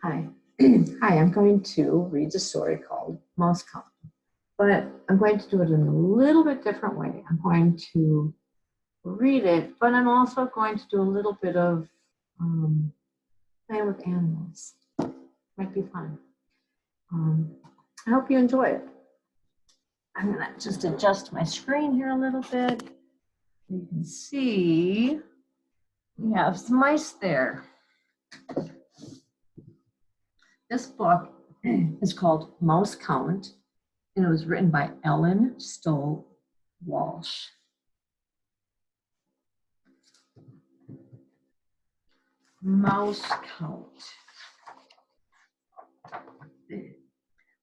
Hi. Hi, I'm going to read the story called Mouse Count, but I'm going to do it in a little bit different way. I'm going to read it, but I'm also going to do a little bit of playing with animals. Might be fun. I hope you enjoy it. I'm gonna just adjust my screen here a little bit. You can see we have some mice there. This book is called Mouse Count, and it was written by Ellen Stoll Walsh. Mouse count.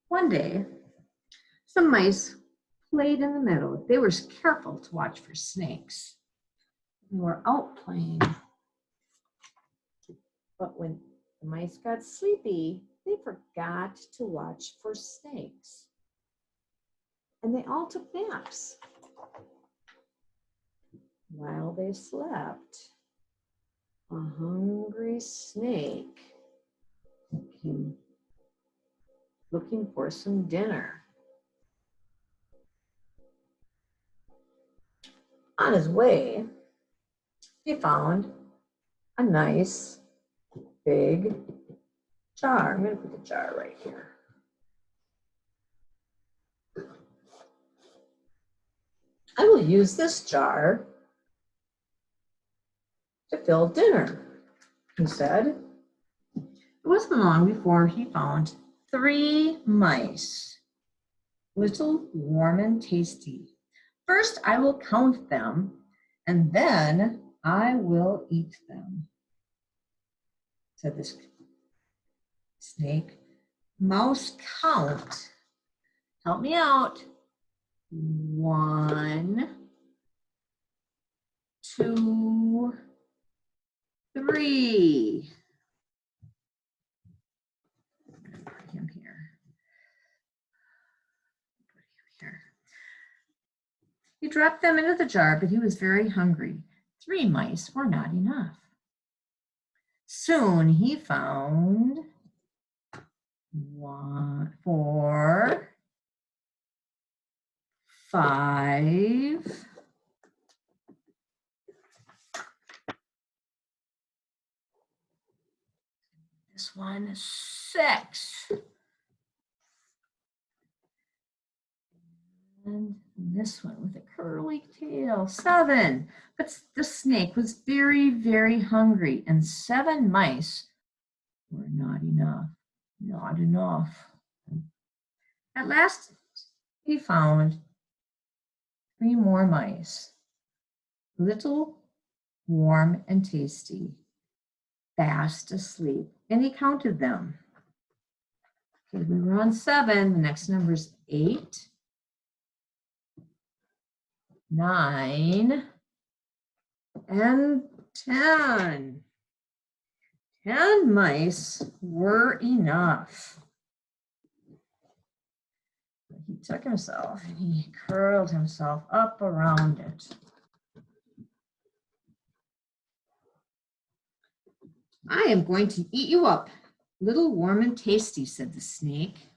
One day, some mice played in the meadow. They were careful to watch for snakes. They were out playing. But when the mice got sleepy, they forgot to watch for snakes. And they all took naps. While they slept, a hungry snake came looking for some dinner. On his way, he found a nice big jar. I'm going to put the jar right here. I will use this jar to fill dinner, he said. It wasn't long before he found 3 mice, little, warm, and tasty. First, I will count them, and then I will eat them, said this snake. Mouse count. Help me out. 1, 2, 3. Put him here. He dropped them into the jar, but he was very hungry. 3 mice were not enough. Soon he found 1, 4, 5, 6. And this one with a curly tail, 7. But the snake was very, very hungry, and 7 mice were not enough. Not enough. At last, he found 3 more mice, little, warm, and tasty, fast asleep, and he counted them. Okay, we were on 7. The next number is 8, 9, and 10. 10 mice were enough. He took himself and he curled himself up around it. I am going to eat you up, little, warm, and tasty, said the snake.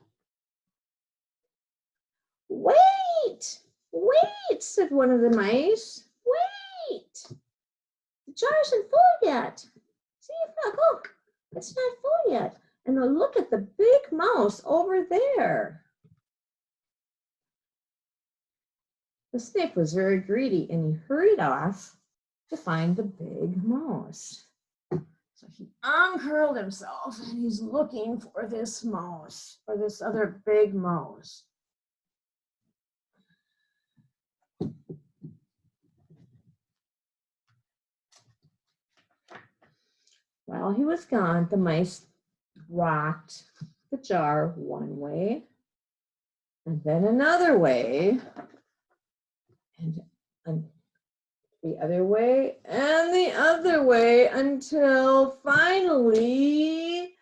Wait, wait, said one of the mice. Wait, the jar isn't full yet. See, look, it's not full yet. And now look at the big mouse over there. The snake was very greedy and he hurried off to find the big mouse. So he uncurled himself and he's looking for this mouse, or this other big mouse. While he was gone, the mice rocked the jar one way, and then another way, and the other way, and the other way, until finally,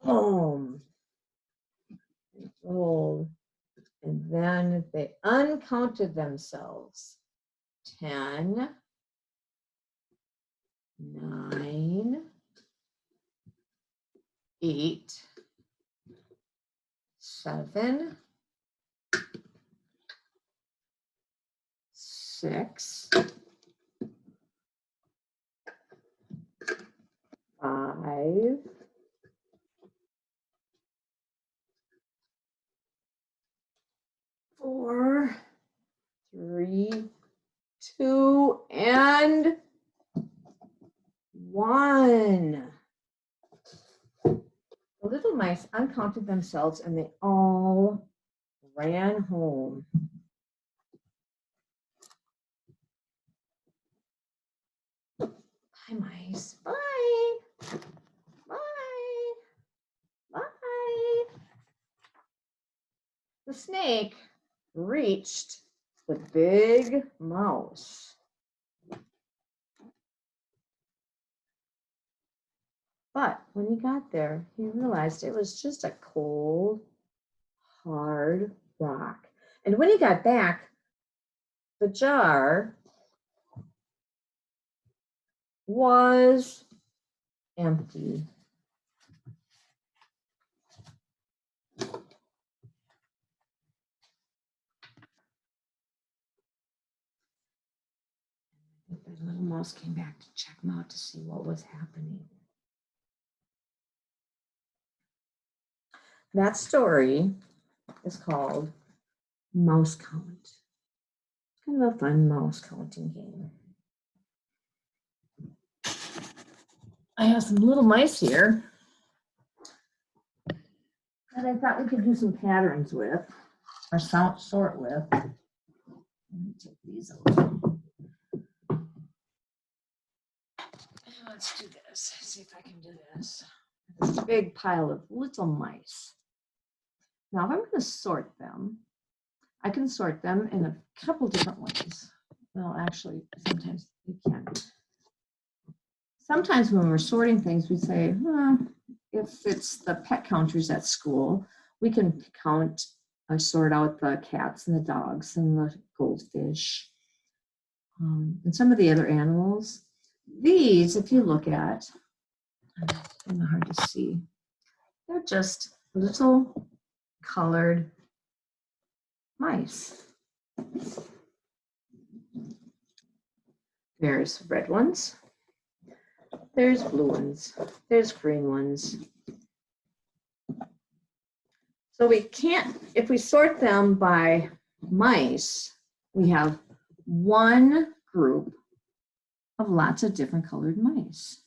boom, it rolled. And then they uncounted themselves. 10, 9, 8, 7, 6, 5, 4, 3, 2, and 1. The little mice uncounted themselves and they all ran home. Bye, mice. Bye. Bye. Bye. The snake reached the big mouse. But when he got there, he realized it was just a cold, hard rock. And when he got back, the jar was empty. The little mouse came back to check him out to see what was happening. That story is called Mouse Count. Kind of a fun mouse counting game. I have some little mice here that I thought we could do some patterns with, or sort with. Let me take these out. Let's do this. See if I can do this. This big pile of little mice. Now, if I'm going to sort them, I can sort them in a couple different ways. Well, actually, sometimes you can. Sometimes when we're sorting things, we say, if it's the pet counters at school, we can count or sort out the cats and the dogs and the goldfish and some of the other animals. These, if you look at, it's kind of hard to see, they're just little colored mice. There's red ones, there's blue ones, there's green ones. So we can't, if we sort them by mice, we have one group of lots of different colored mice.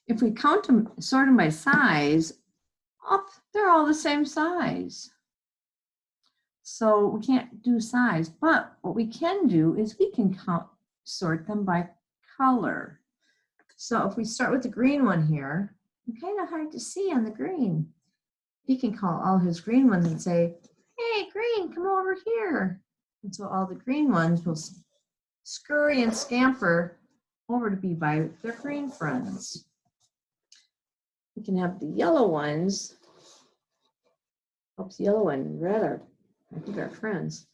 If we count them, sort them by size, they're all the same size. So we can't do size, but what we can do is we can sort them by color. So if we start with the green one here, it's kind of hard to see on the green. He can call all his green ones and say, hey, green, come over here. And so all the green ones will scurry and scamper over to be by their green friends. We can have the yellow ones. Oops, yellow and red are, I think, our friends.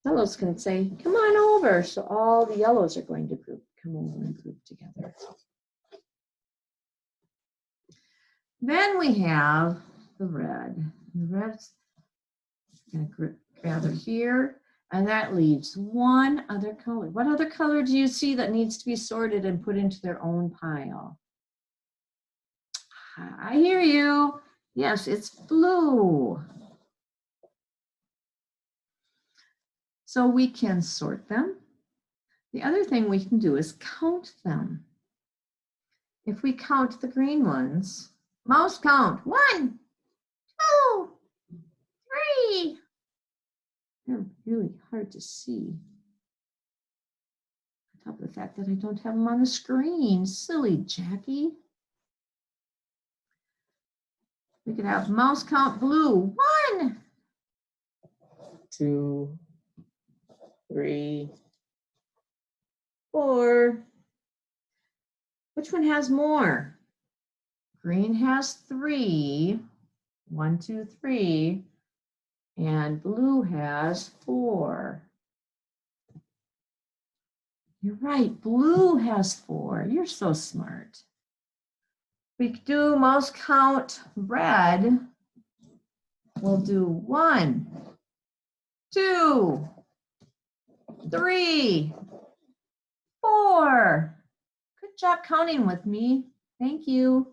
Yellows can say, come on over. So all the yellows are going to come over and group together. Then we have the red. The red's going to gather here, and that leaves one other color. What other color do you see that needs to be sorted and put into their own pile? I hear you. Yes, it's blue. So we can sort them. The other thing we can do is count them. If we count the green ones, mouse count, 1, 2, 3. They're really hard to see. On top of the fact that I don't have them on the screen. Silly Jackie. We could have mouse count blue, 1, 2, 3, 4. Which one has more? Green has 3, 1, 2, 3, and blue has 4. You're right, blue has 4. You're so smart. We do mouse count red. We'll do 1, 2, 3, 4. Good job counting with me. Thank you.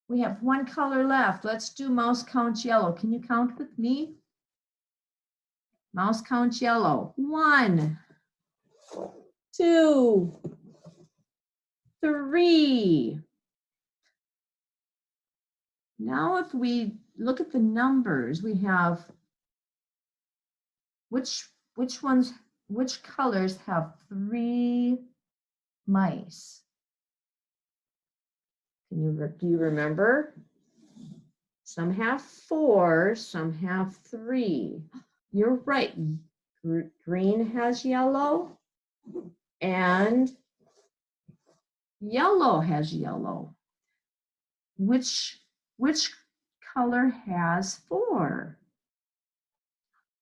We have one color left. Let's do mouse count yellow. Can you count with me? Mouse count yellow. 1, 2, 3. Now if we look at the numbers, we have which colors have 3 mice? Do you remember? Some have 4, some have 3. You're right. Green has yellow and yellow has yellow. Which color has 4?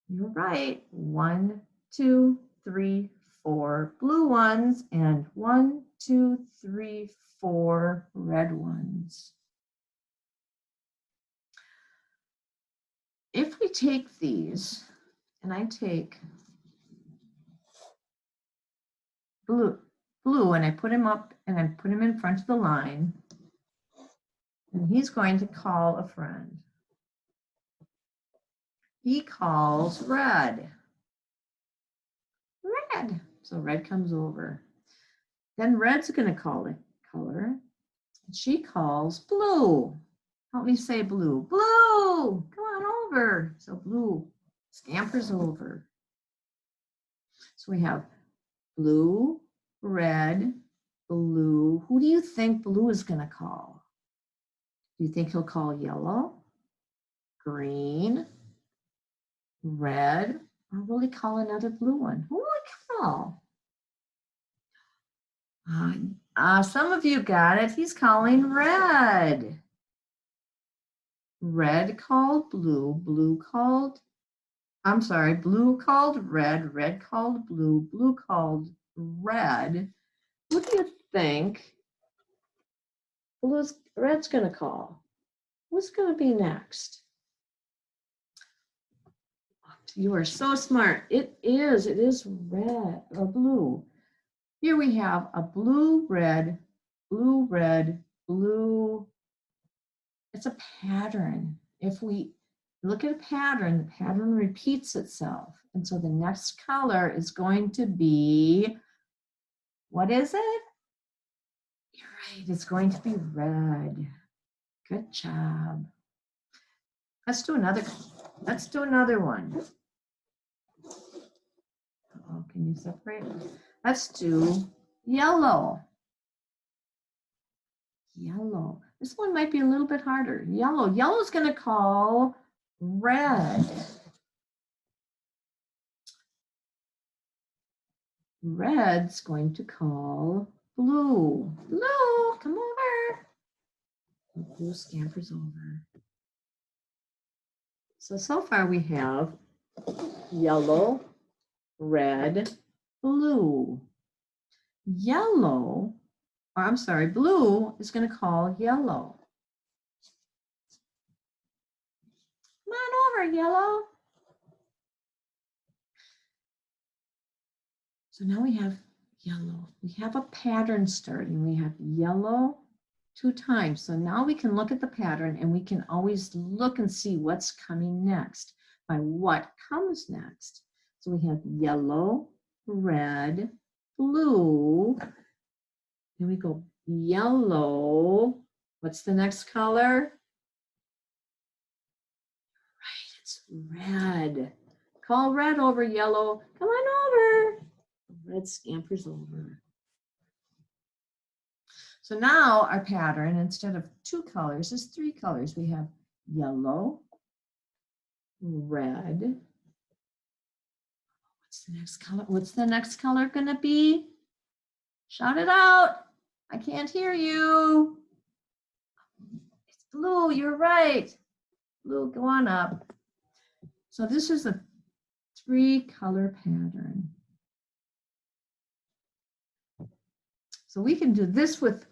You're right. 1, 2, 3, 4 blue ones and 1, 2, 3, 4 red ones. If we take these, and I take blue and I put him up and I put him in front of the line, and he's going to call a friend. He calls red. Red. So red comes over. Then red's going to call a color. She calls blue. Help me say blue. Blue, come on over. So blue scampers over. So we have blue, red, blue. Who do you think blue is going to call? Do you think he'll call yellow, green, red, or will he call another blue one? Who will he call? Some of you got it. He's calling red. Red called blue, blue called red, red called blue, blue called red. What do you think red's going to call? Who's going to be next? You are so smart. It is red or blue. Here we have a blue, red, blue, red, blue. It's a pattern. If we look at a pattern, the pattern repeats itself. And so the next color is going to be, what is it? You're right, it's going to be red. Good job. Let's do another one. Oh, can you separate? Let's do yellow. Yellow. This one might be a little bit harder. Yellow. Yellow's going to call red. Red's going to call blue. Blue, come over. Blue scampers over. So far we have yellow, red, blue. Blue is going to call yellow. Come on over, yellow. So now we have yellow. We have a pattern starting. We have yellow 2 times. So now we can look at the pattern and we can always look and see what's coming next by what comes next. So we have yellow, red, blue. Then we go yellow. What's the next color? Right, it's red. Call red over yellow. Come on over. Red scampers over. So now our pattern, instead of 2 colors, is 3 colors. We have yellow, red. What's the next color? What's the next color going to be? Shout it out. I can't hear you. It's blue. You're right. Blue, go on up. So this is a 3-color pattern. So we can do this with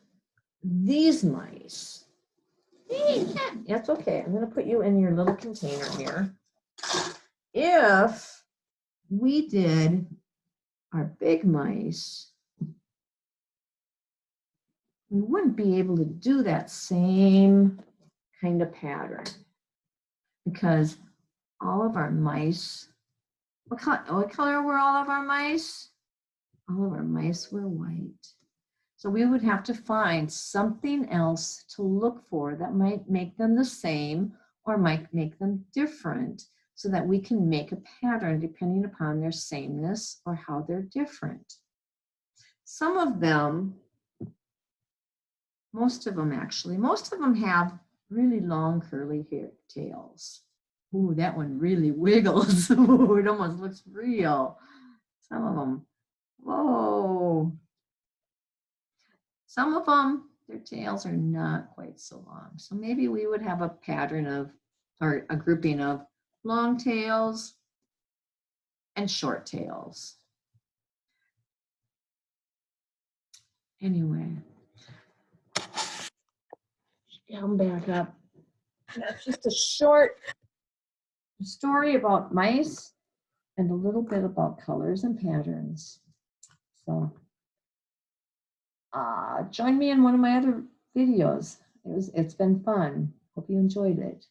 these mice. Hey, cat, that's okay. I'm going to put you in your little container here. If we did our big mice, we wouldn't be able to do that same kind of pattern because all of our mice, what color were all of our mice? All of our mice were white. So we would have to find something else to look for that might make them the same or might make them different so that we can make a pattern depending upon their sameness or how they're different. Some of them, most of them have really long curly hair tails. Ooh, that one really wiggles. Ooh, it almost looks real. Some of them, whoa. Some of them, their tails are not quite so long. So maybe we would have a pattern of, or a grouping of long tails and short tails. Anyway, come back up. That's just a short story about mice and a little bit about colors and patterns. So join me in one of my other videos. It's been fun. Hope you enjoyed it.